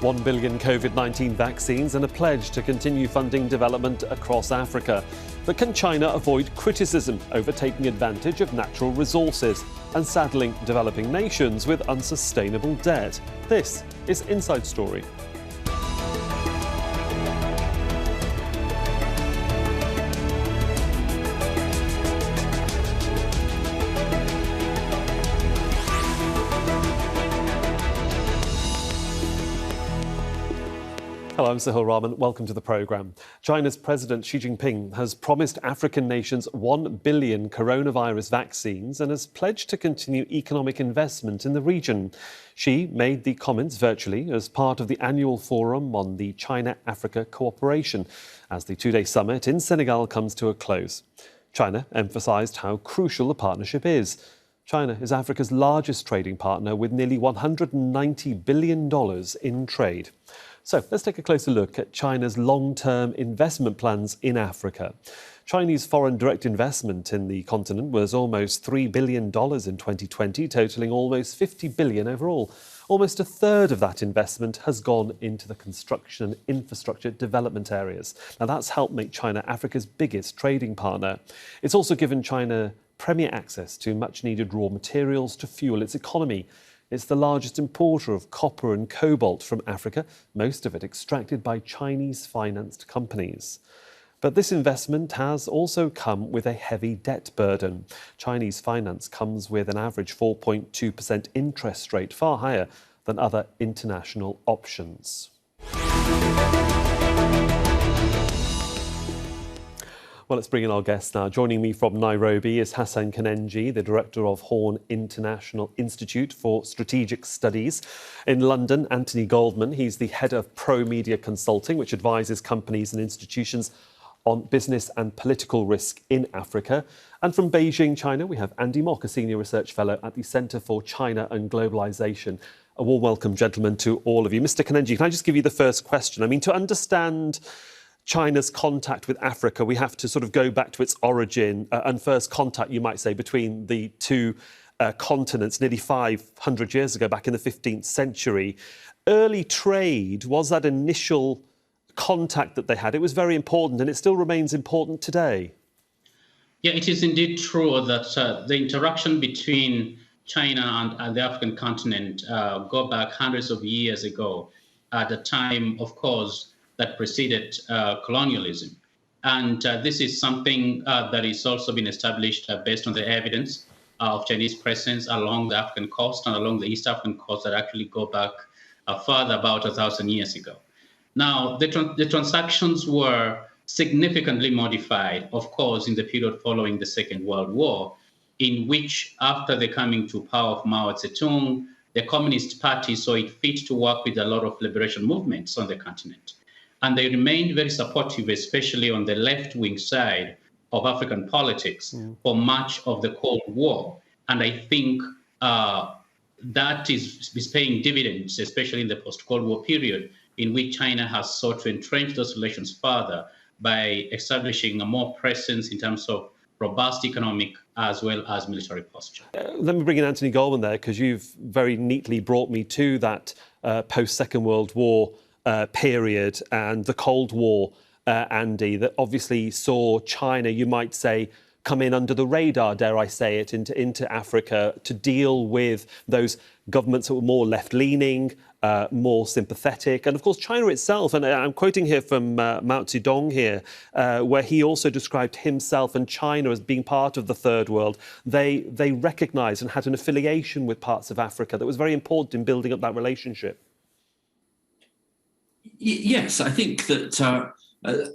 1 billion COVID-19 vaccines and a pledge to continue funding development across Africa. But can China avoid criticism over taking advantage of natural resources and saddling developing nations with unsustainable debt? This is Inside Story. Hello, I'm Sohail Rahman. Welcome to the programme. China's President Xi Jinping has promised African nations 1 billion coronavirus vaccines and has pledged to continue economic investment in the region. Xi made the comments virtually as part of the annual forum on the China-Africa cooperation as the two-day summit in Senegal comes to a close. China emphasised how crucial the partnership is. China is Africa's largest trading partner with nearly $190 billion in trade. So let's take a closer look at China's long-term investment plans in Africa. Chinese foreign direct investment in the continent was almost $3 billion in 2020, totalling almost $50 billion overall. Almost a third of that investment has gone into the construction and infrastructure development areas. Now that's helped make China Africa's biggest trading partner. It's also given China premier access to much-needed raw materials to fuel its economy. It's the largest importer of copper and cobalt from Africa, most of it extracted by Chinese-financed companies. But this investment has also come with a heavy debt burden. Chinese finance comes with an average 4.2% interest rate, far higher than other international options. Well, let's bring in our guests now. Joining me from Nairobi is Hassan, the Director of Horn International Institute for Strategic Studies. In London, Antony Goldman, he's the head of Promedia Consulting, which advises companies and institutions on business and political risk in Africa. And from Beijing, China, we have Andy Mock, a Senior Research Fellow at the Centre for China and Globalization. A warm welcome, gentlemen, to all of you. Mr. Khannenje, can I just give you the first question? I mean, to understand China's contact with Africa, we have to sort of go back to its origin and first contact, you might say, between the two continents nearly 500 years ago, back in the 15th century. Early trade was that initial contact that they had. It was very important and it still remains important today. Yeah, it is indeed true that the interaction between China and the African continent go back hundreds of years ago at the time, of course, that preceded colonialism. And this is something that is also been established based on the evidence of Chinese presence along the African coast and along the East African coast that actually go back further, about 1,000 years ago. Now, the transactions were significantly modified, of course, in the period following the Second World War, in which, after the coming to power of Mao Zedong, the Communist Party saw it fit to work with a lot of liberation movements on the continent. And they remained very supportive, especially on the left-wing side of African politics for much of the Cold War. And I think that is paying dividends, especially in the post-Cold War period, in which China has sought to entrench those relations further by establishing a more presence in terms of robust economic as well as military posture. Let me bring in Antony Goldman there, because you've very neatly brought me to that post-Second World War period and the Cold War, Andy, that obviously saw China, you might say, come in under the radar, dare I say it, into Africa to deal with those governments that were more left-leaning, more sympathetic. And of course, China itself, and I'm quoting here from Mao Zedong here, where he also described himself and China as being part of the Third World. They recognised and had an affiliation with parts of Africa that was very important in building up that relationship. Yes, I think that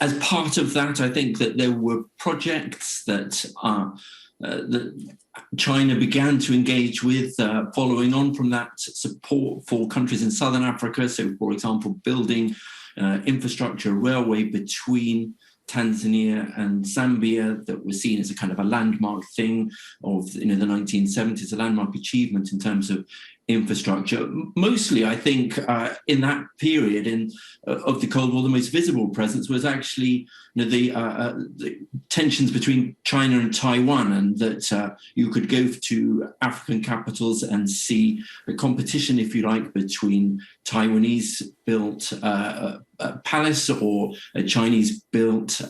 as part of that, I think that there were projects that China began to engage with following on from that support for countries in southern Africa. So, for example, building infrastructure railway between Tanzania and Zambia that was seen as a kind of a landmark thing of the 1970s, a landmark achievement in terms of infrastructure. Mostly, I think, in that period of the Cold War, the most visible presence was actually the tensions between China and Taiwan, and that you could go to African capitals and see a competition, if you like, between Taiwanese-built palace or a Chinese-built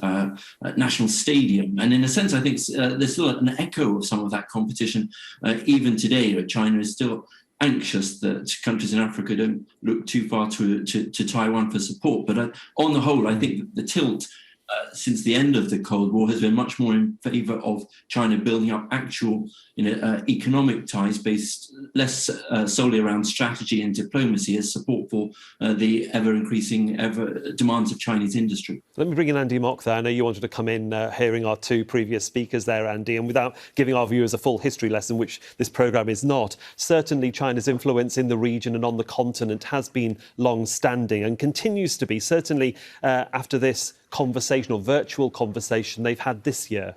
national stadium. And in a sense, I think there's still an echo of some of that competition even today. China is still anxious that countries in Africa don't look too far to Taiwan for support. But on the whole, I think the tilt since the end of the Cold War has been much more in favour of China building up actual economic ties based less solely around strategy and diplomacy as support for the ever-increasing demands of Chinese industry. Let me bring in Andy Mock there. I know you wanted to come in hearing our two previous speakers there, Andy, and without giving our viewers a full history lesson, which this programme is not, certainly China's influence in the region and on the continent has been long-standing and continues to be, certainly after this conversation or virtual conversation they've had this year.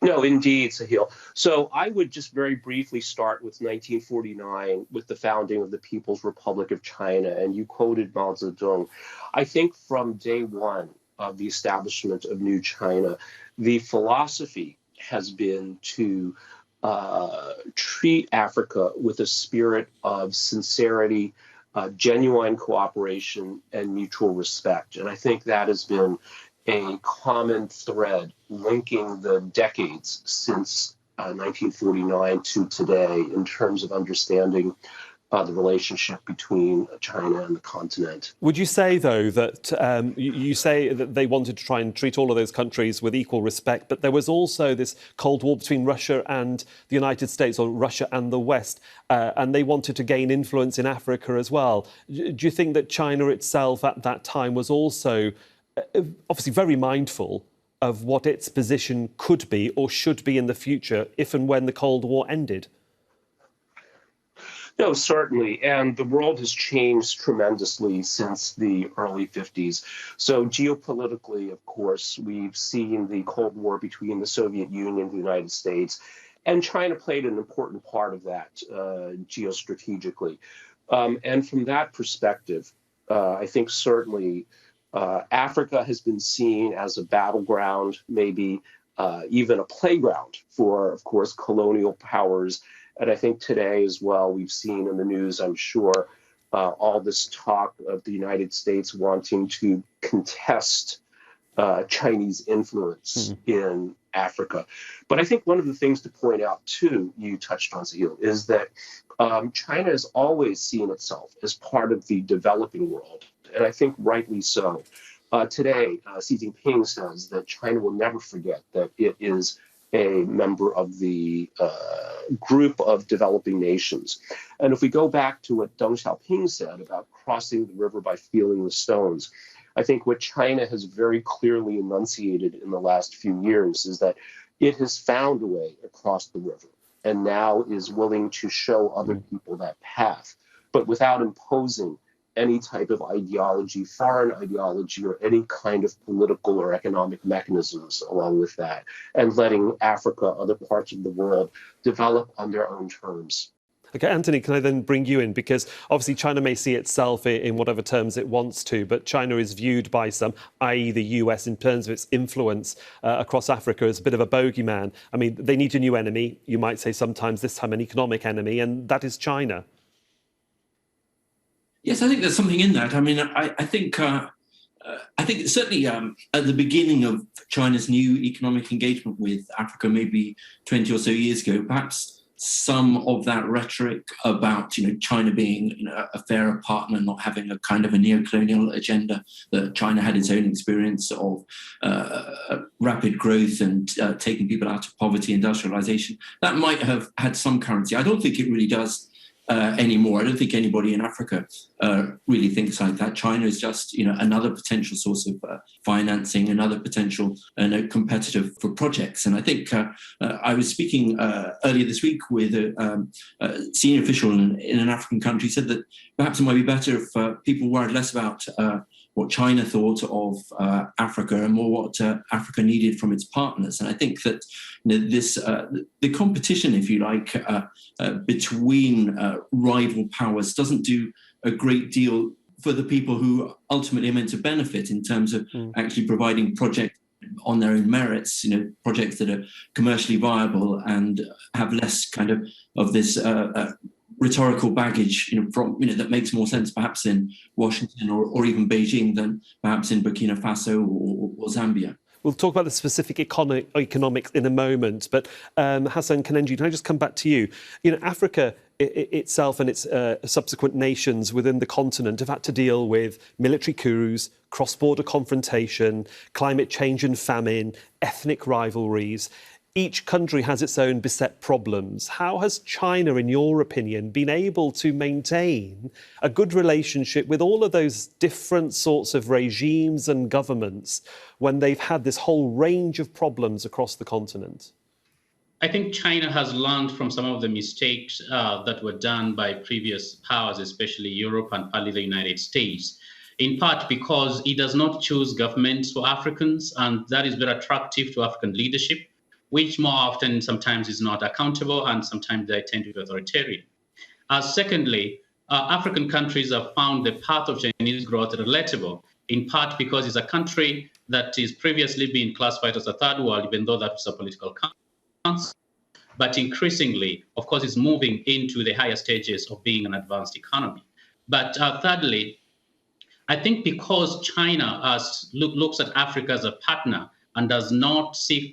No, indeed, Sohail. So I would just very briefly start with 1949, with the founding of the People's Republic of China, and you quoted Mao Zedong. I think from day one of the establishment of New China, the philosophy has been to treat Africa with a spirit of sincerity, genuine cooperation, and mutual respect. And I think that has been a common thread linking the decades since 1949 to today in terms of understanding the relationship between China and the continent. Would you say, though, that you say that they wanted to try and treat all of those countries with equal respect, but there was also this Cold War between Russia and the United States, or Russia and the West, and they wanted to gain influence in Africa as well. Do you think that China itself at that time was also obviously very mindful of what its position could be or should be in the future if and when the Cold War ended? No, certainly. And the world has changed tremendously since the early 50s. So geopolitically, of course, we've seen the Cold War between the Soviet Union and the United States, and China played an important part of that geostrategically. And from that perspective, I think certainly Africa has been seen as a battleground, maybe even a playground for, of course, colonial powers. And I think today as well, we've seen in the news, I'm sure, all this talk of the United States wanting to contest Chinese influence in Africa. But I think one of the things to point out, too, you touched on, Sohail, is that China has always seen itself as part of the developing world. And I think rightly so. Today, Xi Jinping says that China will never forget that it is a member of the group of developing nations. And if we go back to what Deng Xiaoping said about crossing the river by feeling the stones, I think what China has very clearly enunciated in the last few years is that it has found a way across the river and now is willing to show other people that path, but without imposing any type of ideology, foreign ideology, or any kind of political or economic mechanisms along with that, and letting Africa, other parts of the world, develop on their own terms. OK, Anthony, can I then bring you in? Because obviously China may see itself in whatever terms it wants to, but China is viewed by some, i.e. the US, in terms of its influence across Africa as a bit of a bogeyman. I mean, they need a new enemy, you might say sometimes, this time an economic enemy, and that is China. Yes, I think there's something in that. I mean, I think certainly at the beginning of China's new economic engagement with Africa, maybe 20 or so years ago, perhaps some of that rhetoric about China being a fairer partner, not having a kind of a neo-colonial agenda, that China had its own experience of rapid growth and taking people out of poverty, industrialization, that might have had some currency. I don't think it really does anymore. I don't think anybody in Africa really thinks like that. China is just, another potential source of financing, another potential competitor for projects. And I think I was speaking earlier this week with a senior official in an African country, said that perhaps it might be better if people worried less about what China thought of Africa and more what Africa needed from its partners. And I think that the competition, if you like, between rival powers doesn't do a great deal for the people who ultimately are meant to benefit in terms of actually providing projects on their own merits, projects that are commercially viable and have less kind of this rhetorical baggage, that makes more sense perhaps in Washington or even Beijing than perhaps in Burkina Faso or Zambia. We'll talk about the specific economics in a moment, but Hassan, Khannenje, can I just come back to you? Africa itself and its subsequent nations within the continent have had to deal with military coups, cross-border confrontation, climate change and famine, ethnic rivalries. Each country has its own beset problems. How has China, in your opinion, been able to maintain a good relationship with all of those different sorts of regimes and governments when they've had this whole range of problems across the continent? I think China has learned from some of the mistakes that were done by previous powers, especially Europe and partly the United States, in part because it does not choose governments for Africans, and that is very attractive to African leadership, which more often sometimes is not accountable and sometimes they tend to be authoritarian. Secondly, African countries have found the path of Chinese growth relatable, in part because it's a country that is previously being classified as a third world, even though that's a political concept. But increasingly, of course, it's moving into the higher stages of being an advanced economy. But thirdly, I think because China looks at Africa as a partner and does not seek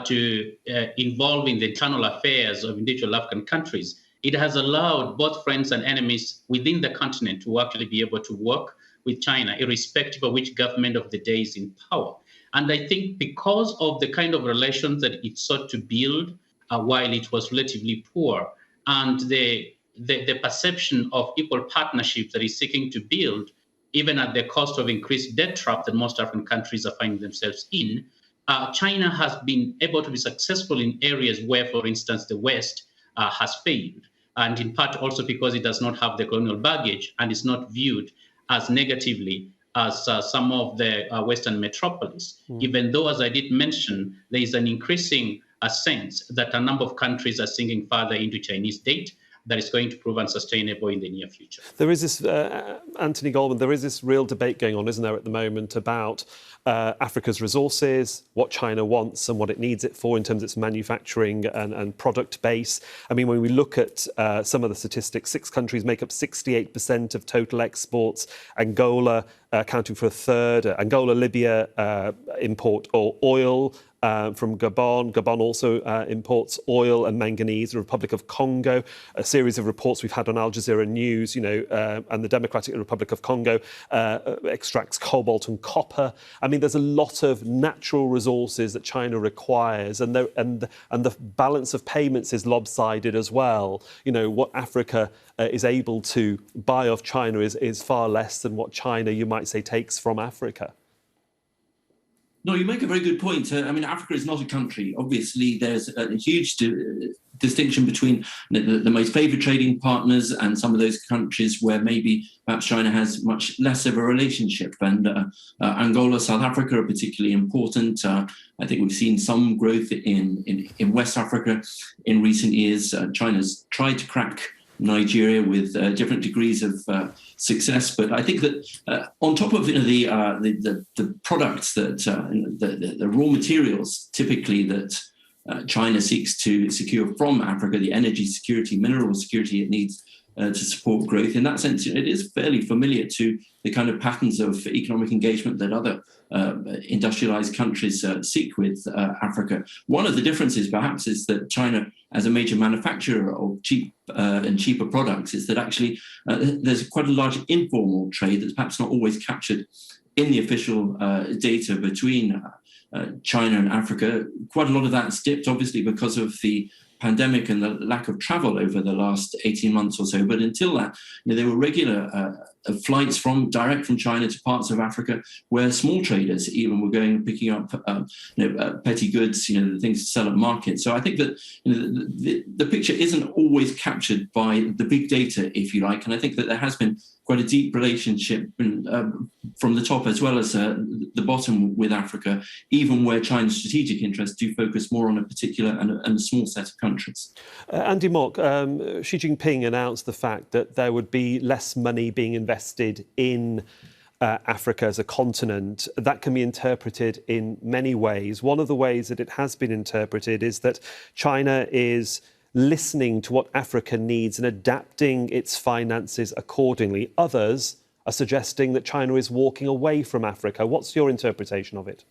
to involve in the internal affairs of individual African countries, it has allowed both friends and enemies within the continent to actually be able to work with China, irrespective of which government of the day is in power. And I think because of the kind of relations that it sought to build while it was relatively poor, and the perception of equal partnerships that it's seeking to build, even at the cost of increased debt trap that most African countries are finding themselves in, China has been able to be successful in areas where, for instance, the West has failed. And in part also because it does not have the colonial baggage and is not viewed as negatively as some of the Western metropolis, even though, as I did mention, there is an increasing sense that a number of countries are sinking further into Chinese debt that is going to prove unsustainable in the near future. There is this, Antony Goldman, there is this real debate going on, isn't there, at the moment about Africa's resources, what China wants and what it needs it for in terms of its manufacturing and product base. I mean, when we look at some of the statistics, 6 countries make up 68% of total exports. Angola accounting for a third. Angola, Libya import oil from Gabon. Gabon also imports oil and manganese. The Republic of Congo, a series of reports we've had on Al Jazeera News, and the Democratic Republic of Congo extracts cobalt and copper. I mean, there's a lot of natural resources that China requires, and the balance of payments is lopsided as well. What Africa is able to buy off China is far less than what China, you might say, takes from Africa. No, you make a very good point. Africa is not a country. Obviously, there's a huge distinction between the most favoured trading partners and some of those countries where maybe perhaps China has much less of a relationship. And Angola, South Africa are particularly important. I think we've seen some growth in West Africa in recent years. China's tried to crack Nigeria with different degrees of success, but I think that on top of the products that the raw materials typically that China seeks to secure from Africa, the energy security, mineral security it needs to support growth. In that sense, it is fairly familiar to the kind of patterns of economic engagement that other industrialized countries seek with Africa. One of the differences, perhaps, is that China, as a major manufacturer of cheap and cheaper products, is that actually there's quite a large informal trade that's perhaps not always captured in the official data between China and Africa. Quite a lot of that's dipped, obviously, because of the pandemic and the lack of travel over the last 18 months or so. But until that, there were regular flights direct from China to parts of Africa where small traders even were going and picking up petty goods, the things to sell at market. So I think that the picture isn't always captured by the big data, if you like, and I think that there has been quite a deep relationship from the top as well as the bottom with Africa, even where China's strategic interests do focus more on a particular and a small set of countries. Andy Mock, Xi Jinping announced the fact that there would be less money being invested in Africa as a continent. That can be interpreted in many ways. One of the ways that it has been interpreted is that China is listening to what Africa needs and adapting its finances accordingly. Others are suggesting that China is walking away from Africa. What's your interpretation of it?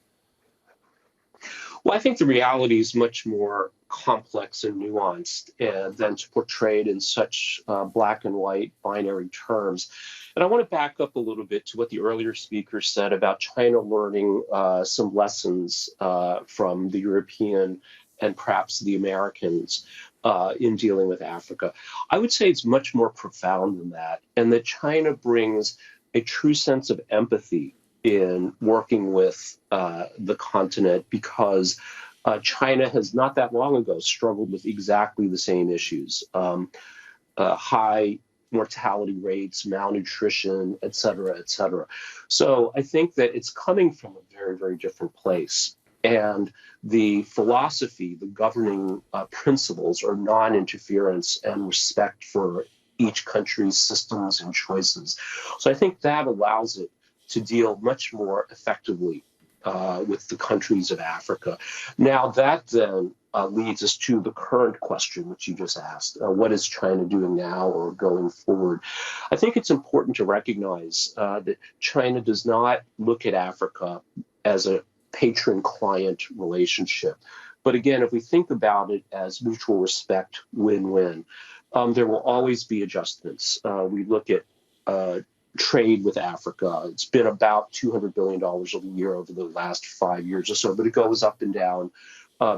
Well, I think the reality is much more complex and nuanced than to portray it in such black and white binary terms. And I want to back up a little bit to what the earlier speaker said about China learning some lessons from the European and perhaps the Americans in dealing with Africa. I would say it's much more profound than that, and that China brings a true sense of empathy in working with the continent, because China has not that long ago struggled with exactly the same issues, high mortality rates, malnutrition, et cetera, et cetera. So I think that it's coming from a very, very different place. And the philosophy, the governing principles are non-interference and respect for each country's systems and choices. So I think that allows it to deal much more effectively with the countries of Africa. Now, that then leads us to the current question, which you just asked. What is China doing now or going forward? I think it's important to recognize that China does not look at Africa as a patron-client relationship. But again, if we think about it as mutual respect, win-win, there will always be adjustments. We look at trade with Africa. It's been about $200 billion a year over the last 5 years or so, but it goes up and down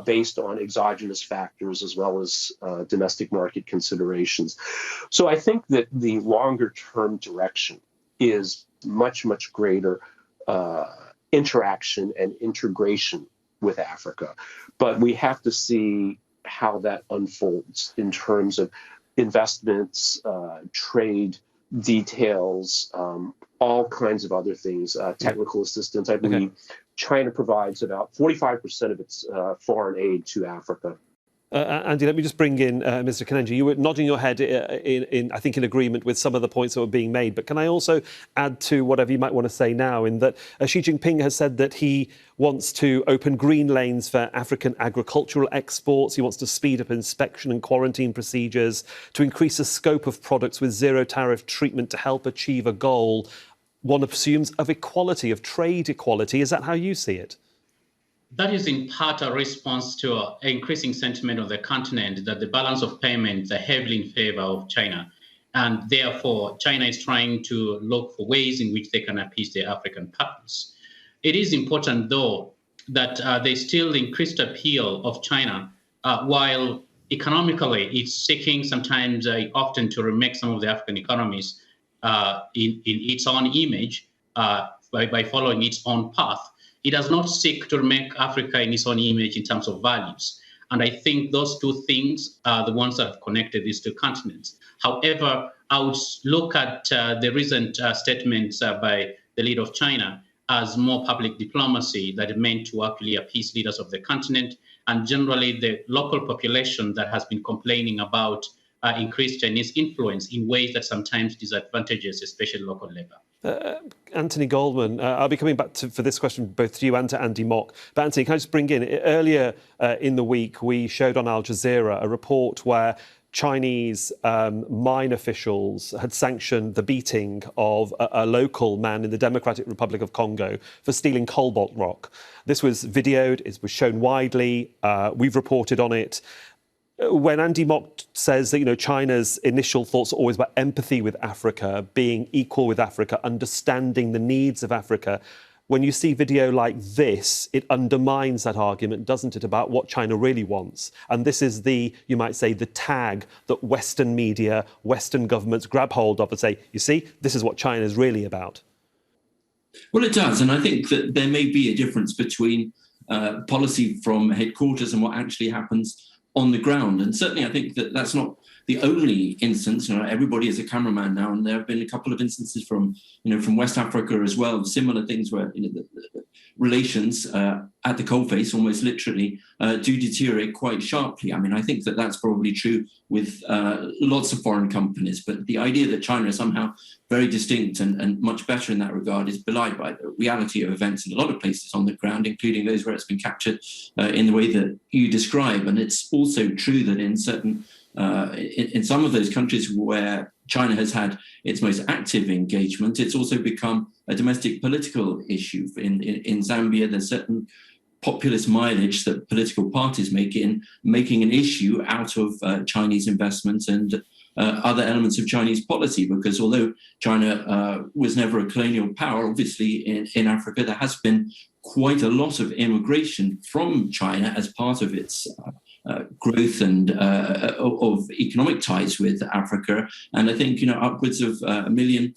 based on exogenous factors as well as domestic market considerations. So I think that the longer-term direction is much, much greater interaction and integration with Africa. But we have to see how that unfolds in terms of investments, trade details, all kinds of other things, technical assistance. I believe China provides about 45% of its foreign aid to Africa. Andy, let me just bring in Mr. Khannenje. You were nodding your head I think, in agreement with some of the points that were being made. But can I also add to whatever you might want to say now, in that Xi Jinping has said that he wants to open green lanes for African agricultural exports. He wants to speed up inspection and quarantine procedures, to increase the scope of products with zero tariff treatment to help achieve a goal, one assumes, of equality, of trade equality. Is that how you see it? That is in part a response to an increasing sentiment of the continent that the balance of payments are heavily in favor of China. And therefore, China is trying to look for ways in which they can appease their African partners. It is important, though, that there's still the increased appeal of China, while economically it's seeking sometimes often to remake some of the African economies in its own image by following its own path. It does not seek to make Africa in its own image in terms of values. And I think those two things are the ones that have connected these two continents. However, I would look at the recent statements by the leader of China as more public diplomacy that is meant to actually appease leaders of the continent and generally the local population that has been complaining about increased Chinese influence in ways that sometimes disadvantages, especially local labor. Antony Goldman, I'll be coming back for this question both to you and to Andy Mock. But Antony, can I just bring in, earlier in the week, we showed on Al Jazeera a report where Chinese mine officials had sanctioned the beating of a local man in the Democratic Republic of Congo for stealing cobalt rock. This was videoed, it was shown widely, we've reported on it. When Andy Mock says that, China's initial thoughts are always about empathy with Africa, being equal with Africa, understanding the needs of Africa, when you see video like this, it undermines that argument, doesn't it, about what China really wants? And this is you might say, the tag that Western media, Western governments grab hold of and say, you see, this is what China is really about. Well, it does. And I think that there may be a difference between policy from headquarters and what actually happens on the ground. And certainly I think that that's not the only instance. Everybody is a cameraman now, and there have been a couple of instances from West Africa as well, similar things where the relations at the coalface, almost literally, do deteriorate quite sharply. I mean, I think that that's probably true with lots of foreign companies, but the idea that China is somehow very distinct and much better in that regard is belied by the reality of events in a lot of places on the ground, including those where it's been captured in the way that you describe. And it's also true that in some of those countries where China has had its most active engagement, it's also become a domestic political issue. In Zambia, there's certain populist mileage that political parties make in making an issue out of Chinese investments and other elements of Chinese policy, because although China was never a colonial power, obviously in Africa there has been quite a lot of immigration from China as part of its growth and of economic ties with Africa. And I think upwards of 1 million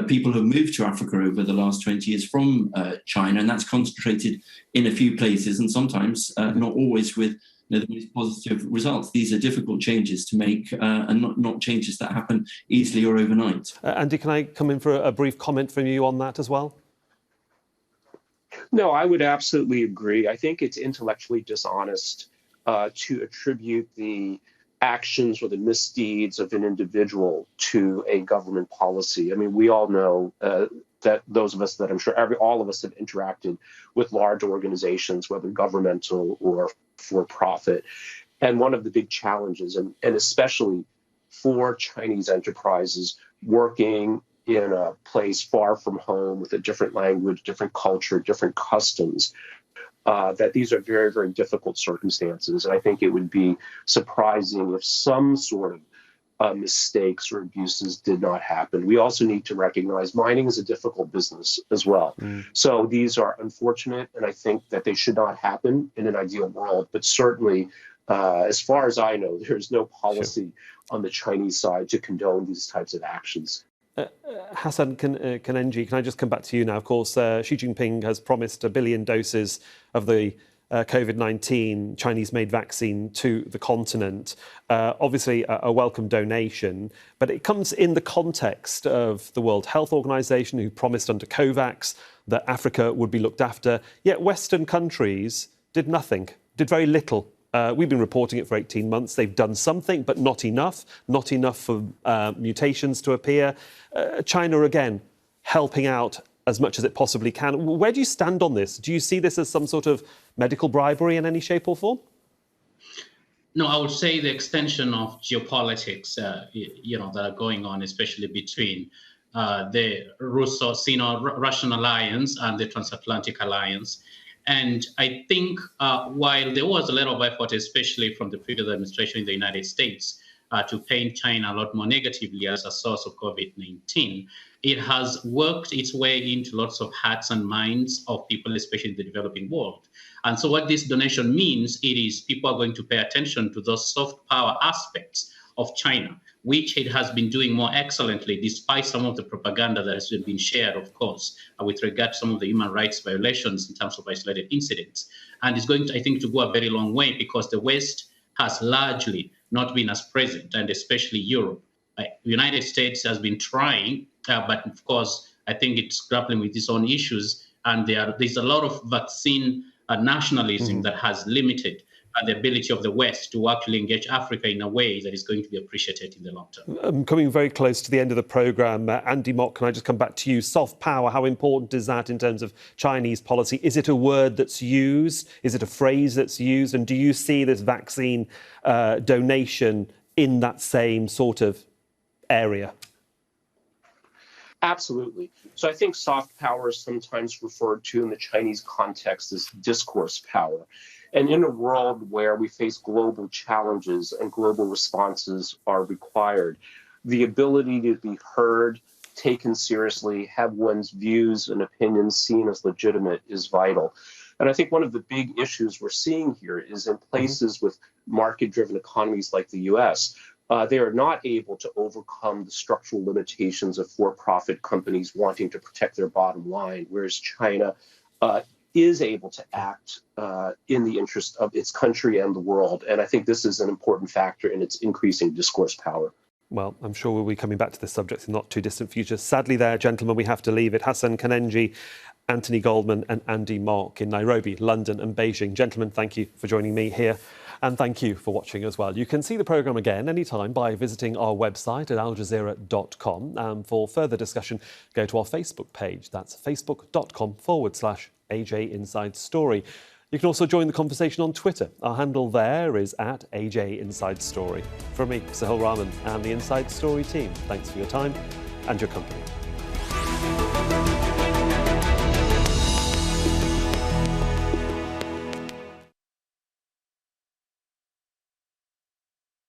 people have moved to Africa over the last 20 years from China, and that's concentrated in a few places, and sometimes not always with the most positive results. These are difficult changes to make, and not changes that happen easily or overnight. Andy, can I come in for a brief comment from you on that as well? No, I would absolutely agree. I think it's intellectually dishonest to attribute the actions or the misdeeds of an individual to a government policy. I mean, we all know that those of us that I'm sure all of us have interacted with large organizations, whether governmental or for profit. And one of the big challenges, and especially for Chinese enterprises working in a place far from home with a different language, different culture, different customs, that these are very, very difficult circumstances. And I think it would be surprising if some sort of mistakes or abuses did not happen. We also need to recognize mining is a difficult business as well. So these are unfortunate, and I think that they should not happen in an ideal world. But certainly, as far as I know, there's no policy on the Chinese side to condone these types of actions. Hassan, Khannenje, can I just come back to you now? Of course, Xi Jinping has promised 1 billion doses of the COVID-19 Chinese-made vaccine to the continent. Obviously, a welcome donation, but it comes in the context of the World Health Organization, who promised under COVAX that Africa would be looked after. Yet Western countries did nothing, did very little. We've been reporting it for 18 months. They've done something, but not enough for mutations to appear. China, again, helping out as much as it possibly can. Where do you stand on this? Do you see this as some sort of medical bribery in any shape or form? No, I would say the extension of geopolitics, that are going on, especially between the Russian alliance and the transatlantic alliance. And I think while there was a lot of effort, especially from the previous administration in the United States, to paint China a lot more negatively as a source of COVID-19, it has worked its way into lots of hearts and minds of people, especially in the developing world. And so what this donation means, it is people are going to pay attention to those soft power aspects of China, which it has been doing more excellently, despite some of the propaganda that has been shared, of course, with regard to some of the human rights violations in terms of isolated incidents. And it's going to, I think, to go a very long way, because the West has largely not been as present, and especially Europe. The United States has been trying, but of course, I think it's grappling with its own issues. And there's a lot of vaccine nationalism that has limited the ability of the West to actually engage Africa in a way that is going to be appreciated in the long term. I'm coming very close to the end of the programme. Andy Mock, can I just come back to you? Soft power, how important is that in terms of Chinese policy? Is it a word that's used? Is it a phrase that's used? And do you see this vaccine donation in that same sort of area? Absolutely. So I think soft power is sometimes referred to in the Chinese context as discourse power. And in a world where we face global challenges and global responses are required, the ability to be heard, taken seriously, have one's views and opinions seen as legitimate is vital. And I think one of the big issues we're seeing here is in places with market-driven economies like the US, they are not able to overcome the structural limitations of for-profit companies wanting to protect their bottom line, whereas China is able to act in the interest of its country and the world. And I think this is an important factor in its increasing discourse power. Well, I'm sure we'll be coming back to this subject in the not too distant future. Sadly there, gentlemen, we have to leave it. Hassan, Khannenje, Antony Goldman and Andy Mark in Nairobi, London and Beijing. Gentlemen, thank you for joining me here. And thank you for watching as well. You can see the programme again anytime by visiting our website at aljazeera.com. For further discussion, go to our Facebook page. That's facebook.com/AJ Inside Story. You can also join the conversation on Twitter. Our handle there is at AJ Inside Story. From me, Sohail Rahman, and the Inside Story team, thanks for your time and your company.